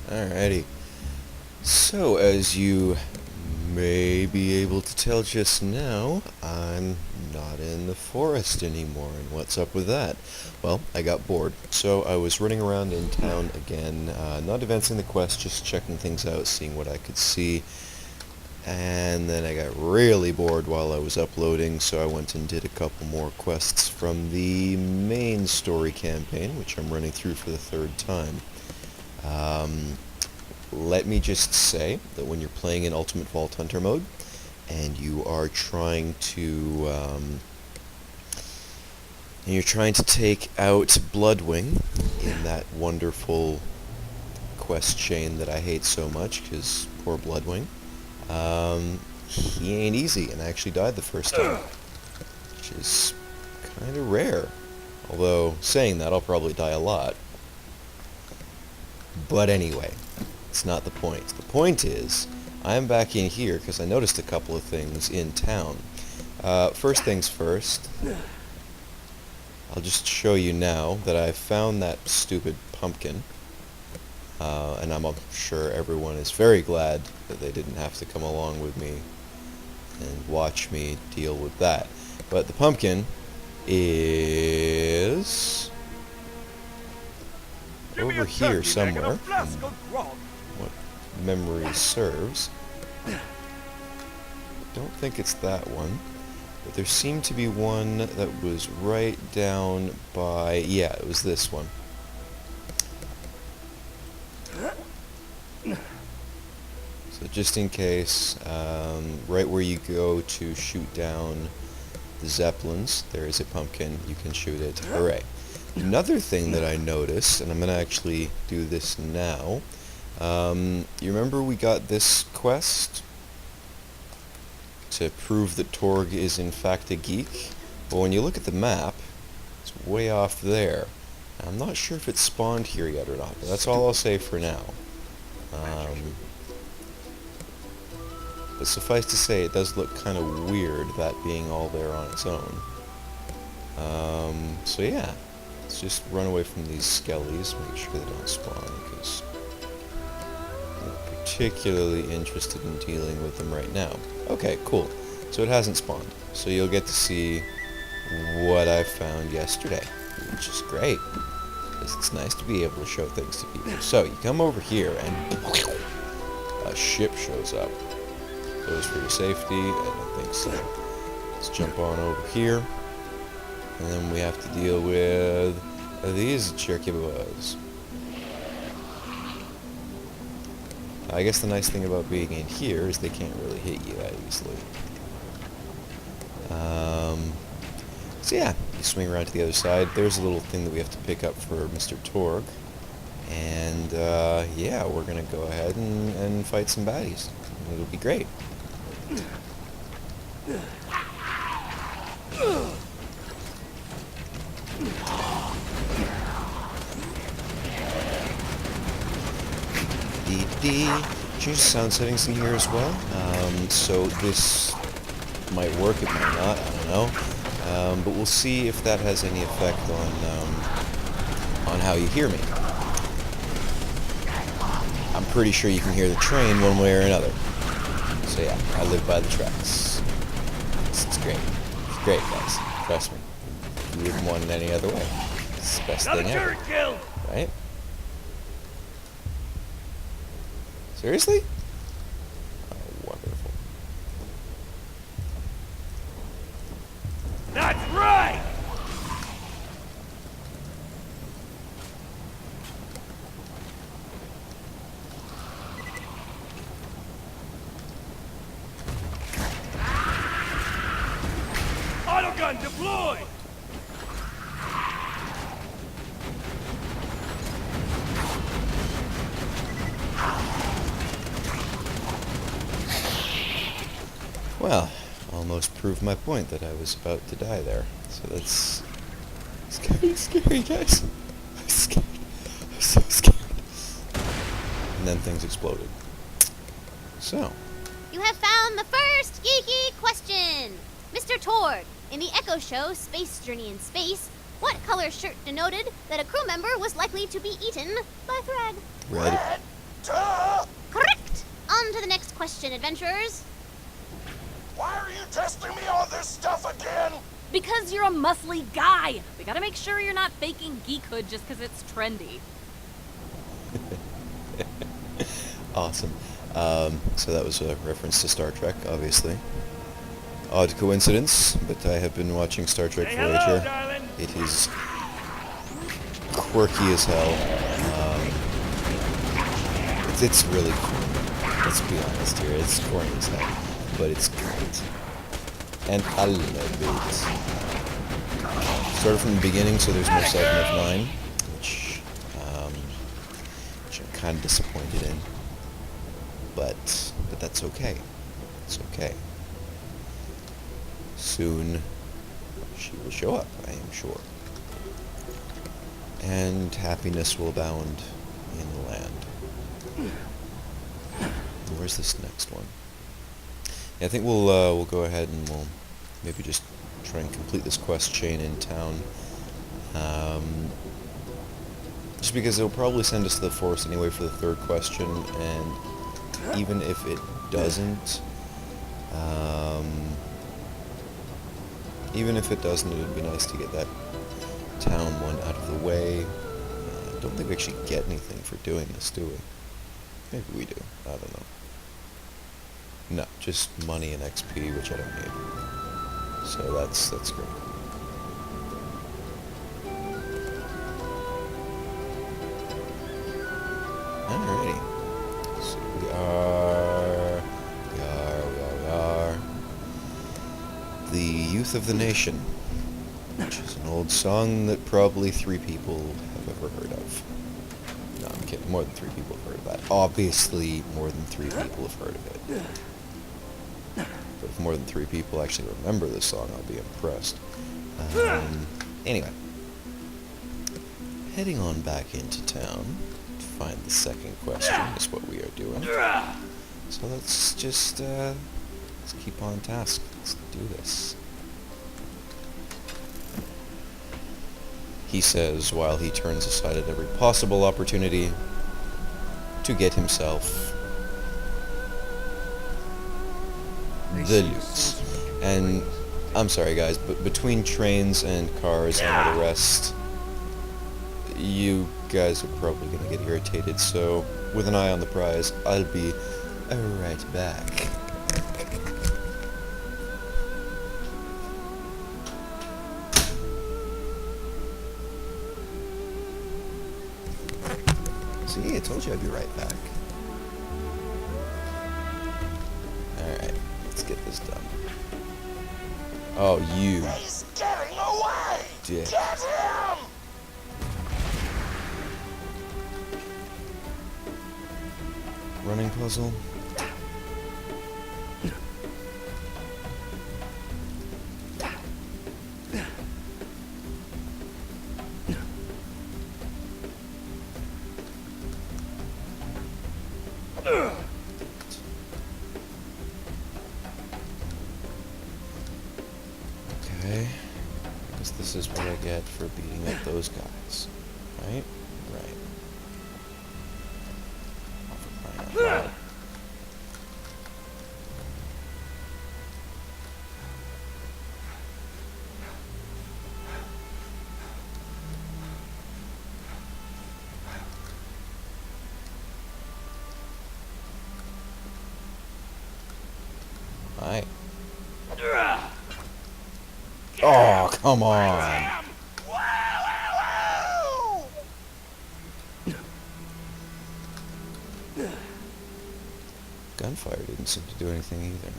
Alrighty. So, as you may be able to tell just now, I'm not in the forest anymore, and what's up with that? Well, I got bored, so I was running around in town again, not advancing the quest, just checking things out, seeing what I could see, and then I got really bored while I was uploading, so I went and did a couple more quests from the main story campaign, which I'm running through for the third time. Let me just say that when you're playing in Ultimate Vault Hunter mode, and you are trying to take out Bloodwing in that wonderful quest chain that I hate so much, because poor Bloodwing, he ain't easy, and I actually died the first time, which is kind of rare. Although, saying that, I'll probably die a lot. But anyway, it's not the point. The point is, I'm back in here because I noticed a couple of things in town. First things first, I'll just show you now that I've found that stupid pumpkin. And I'm sure everyone is very glad that they didn't have to come along with me and watch me deal with that. But the pumpkin is over here somewhere, what memory serves. I don't think it's that one, but there seemed to be one that was right down by, yeah, it was this one. So just in case, right where you go to shoot down the Zeppelins, there is a pumpkin, you can shoot it, hooray. Another thing that I noticed, and I'm going to actually do this now, you remember we got this quest to prove that Torgue is in fact a geek? Well, when you look at the map, it's way off there. I'm not sure if it's spawned here yet or not, but that's all I'll say for now. But suffice to say, it does look kind of weird, that being all there on its own. So yeah, let's just run away from these skellies, make sure they don't spawn, because I'm not particularly interested in dealing with them right now. Okay, cool. So it hasn't spawned. So you'll get to see what I found yesterday, which is great, because it's nice to be able to show things to people. So you come over here, and a ship shows up. Those for your safety? I don't think so. Let's jump on over here. And then we have to deal with these Cherokee boys. I guess the nice thing about being in here is they can't really hit you that easily. So yeah, you swing around to the other side. There's a little thing that we have to pick up for Mister Torgue. And yeah, we're going to go ahead and fight some baddies. It'll be great. Change the sound settings in here as well. So this might work, it might not, I don't know. But we'll see if that has any effect on how you hear me. I'm pretty sure you can hear the train one way or another. So yeah, I live by the tracks. It's great. It's great, guys. Trust me. You wouldn't want it any other way. It's the best thing ever. Right? Seriously? Oh, wonderful. That's right! Autogun deployed! Well, almost proved my point that I was about to die there. So that's scary, guys. I'm scared. I'm so scared. And then things exploded. So. You have found the first geeky question! Mr. Torgue, in the Echo Show Space Journey in Space, what color shirt denoted that a crew member was likely to be eaten by Thrag? Red. Duh! Correct! On to the next question, adventurers. Why are you testing me on this stuff again? Because you're a muscly guy. We gotta make sure you're not faking geekhood just because it's trendy. Awesome. So that was a reference to Star Trek, obviously. Odd coincidence, but I have been watching Star Trek Voyager. It is quirky as hell. It's really cool. Let's be honest here. It's corny as hell, but it's great. And I love it. Started from the beginning, so there's no 7 of 9, which I'm kind of disappointed in. But that's okay. It's okay. Soon she will show up, I am sure. And happiness will abound in the land. Where's this next one? Yeah, I think we'll go ahead and we'll maybe just try and complete this quest chain in town. Just because it'll probably send us to the forest anyway for the third question, and even if it doesn't, it'd be nice to get that town one out of the way. I don't think we actually get anything for doing this, do we? Maybe we do. I don't know. No, just money and XP, which I don't need. So that's great. Alrighty. So we are the youth of the nation, which is an old song that probably 3 people have ever heard of. No, I'm kidding. More than 3 people have heard of that. Obviously, more than 3 people have heard of it. But if more than 3 people actually remember this song, I'll be impressed. Anyway. Heading on back into town to find the second question is what we are doing. So let's just, let's keep on task. Let's do this. He says while he turns aside at every possible opportunity to get himself the loot. And I'm sorry guys, but between trains and cars and all the rest, you guys are probably going to get irritated, so with an eye on the prize, I'll be right back. See, I told you I'd be right back. Alright, let's get this done. Oh, you. He's getting away! Dick. Get him! Running puzzle. Okay. I guess this is what I get for beating up those guys. Right? Right. Oh, for crying out loud. Hi. Oh, come on. Gunfire didn't seem to do anything either.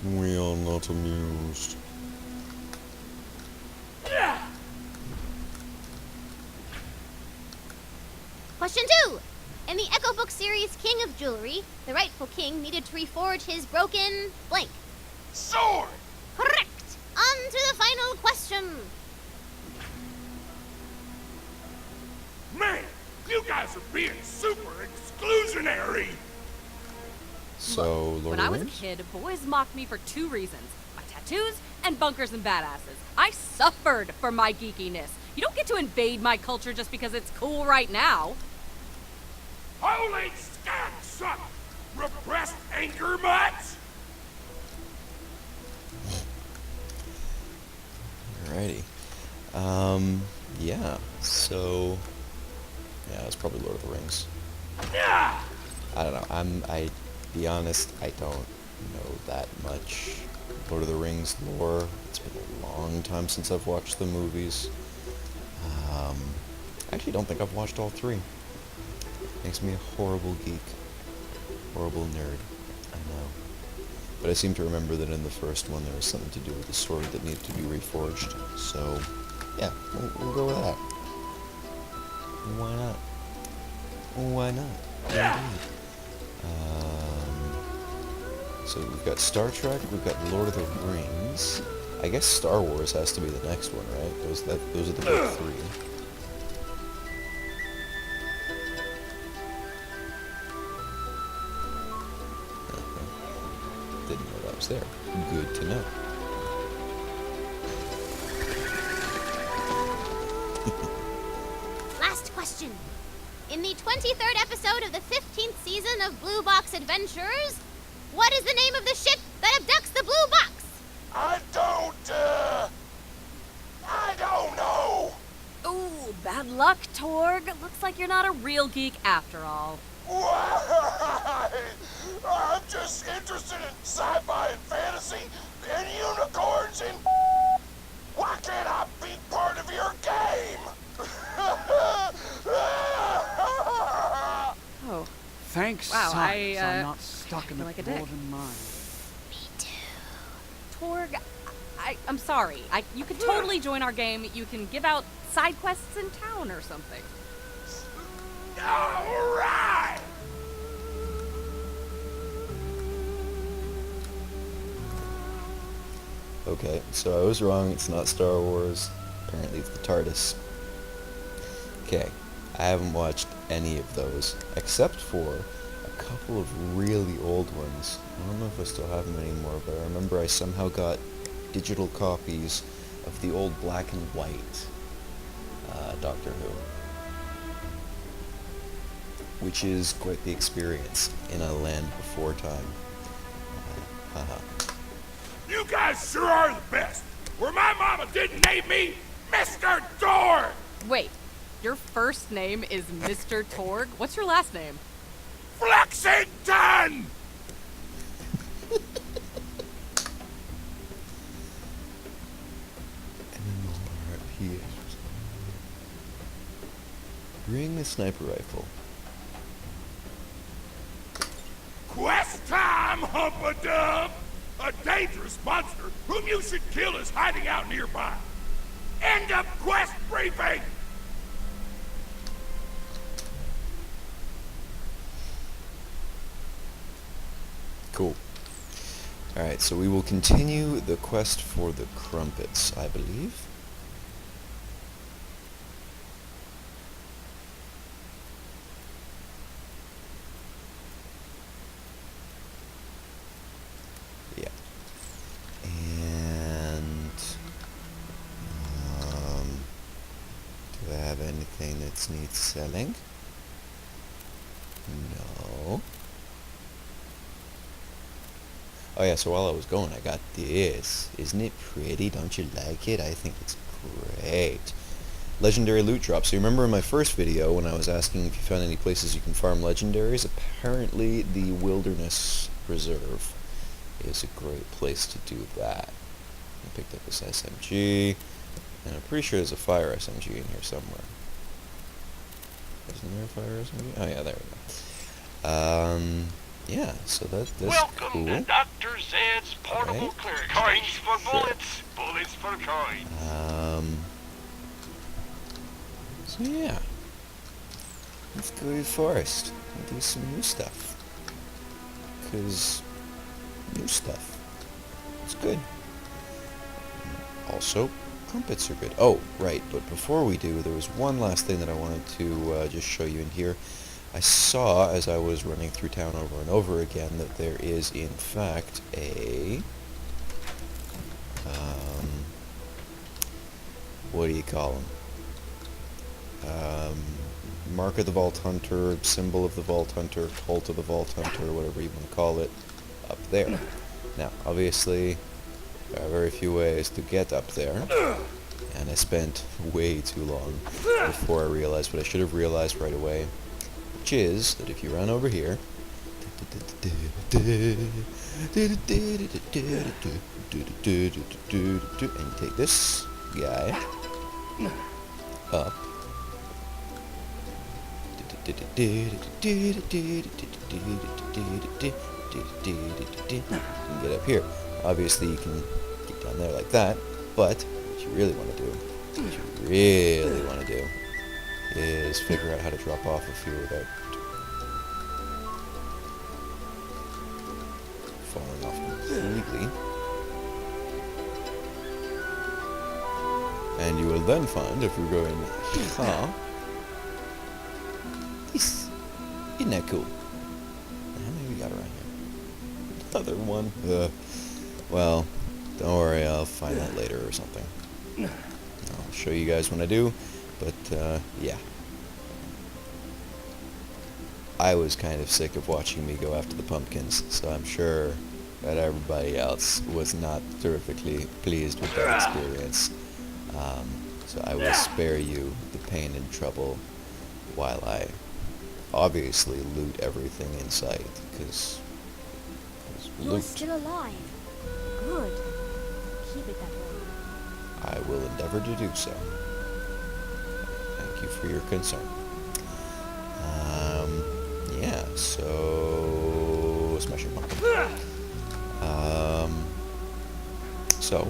We are not amused. Question 2. In the Echo Book series King of Jewelry, the rightful king needed to reforge his broken blank. Sword! Correct! On to the final question. You guys are being super exclusionary. So, Lord When of I the was a Rings? kid, boys mocked me for 2 reasons. My tattoos and bunkers and badasses. I suffered for my geekiness. You don't get to invade my culture just because it's cool right now. Holy scat suck! Repressed anger much? Alrighty. Yeah, so... Yeah, it's probably Lord of the Rings. Yeah! I don't know, be honest, I don't know that much Lord of the Rings lore. It's been a long time since I've watched the movies. I actually don't think I've watched all 3. Makes me a horrible geek. Horrible nerd. I know. But I seem to remember that in the first one there was something to do with the sword that needed to be reforged. So, yeah, we'll go with that. Why not? Why not? Indeed. So we've got Star Trek, we've got Lord of the Rings. I guess Star Wars has to be the next one, right? Those are the big 3. Didn't know that was there. Good to know. Last question. In the 23rd episode of the 15th season of Blue Box Adventures, what is the name of the ship that abducts the Blue Box? I don't know. Ooh, bad luck, Torgue. Looks like you're not a real geek after all. Why? I'm just interested in sci-fi and fantasy and unicorns and why can't I be part of your game? Oh, Thanks, Wow, science. I, I'm not stuck in feel the like a dick. golden mine. Torgue, I'm sorry. You could totally join our game. You can give out side quests in town or something. All right. Okay, so I was wrong, it's not Star Wars. Apparently it's the TARDIS. Okay, I haven't watched any of those, except for a couple of really old ones. I don't know if I still have them anymore, but I remember I somehow got digital copies of the old black and white Doctor Who. Which is quite the experience in a land before time. Haha. You guys sure are the best. Where my mama didn't name me Mister Torgue. Wait, your first name is Mister Torgue? What's your last name? Flexington. MMORPG. Bring the sniper rifle. Quest time, Humpadub! A dangerous monster whom you should kill is hiding out nearby. End of quest briefing! Cool. Alright, so we will continue the quest for the crumpets, I believe. Yeah. And do I have anything that needs selling? No. Oh yeah, so while I was going, I got this. Isn't it pretty? Don't you like it? I think it's great. Legendary loot drop. So you remember in my first video when I was asking if you found any places you can farm legendaries? Apparently the Wilderness Reserve is a great place to do that. I picked up this SMG, and I'm pretty sure there's a fire SMG in here somewhere. Isn't there a fire SMG? Oh yeah, there we go. Yeah, so that's Welcome cool. to Dr. Zed's portable Okay. clearance. Coins for bullets, bullets for coins. So yeah. Let's go to the forest and do some new stuff. 'Cause new stuff. It's good. Also, Crumpets are good. Oh, right, but before we do, there was one last thing that I wanted to just show you in here. I saw, as I was running through town over and over again, that there is, in fact, a... what do you call them? Mark of the Vault Hunter, symbol of the Vault Hunter, cult of the Vault Hunter, whatever you want to call it, up there. Now, obviously, there are very few ways to get up there, and I spent way too long before I realized what I should have realized right away, which is that if you run over here, and you take this guy up, and get up here. Obviously you can get down there like that, but what you really want to do, is figure out how to drop off a few without falling off completely. And you will then find, if you're going, isn't that cool? How many we got around here? Another one. Well, don't worry, I'll find that later or something. I'll show you guys when I do, but yeah. I was kind of sick of watching me go after the pumpkins, so I'm sure that everybody else was not terrifically pleased with that experience. So I will spare you the pain and trouble while I obviously loot everything in sight, because You're still alive. Good. Keep it that way. I will endeavor to do so. Thank you for your concern. Yeah, so... Smashing pumpkin. So,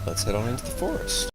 let's head on into the forest.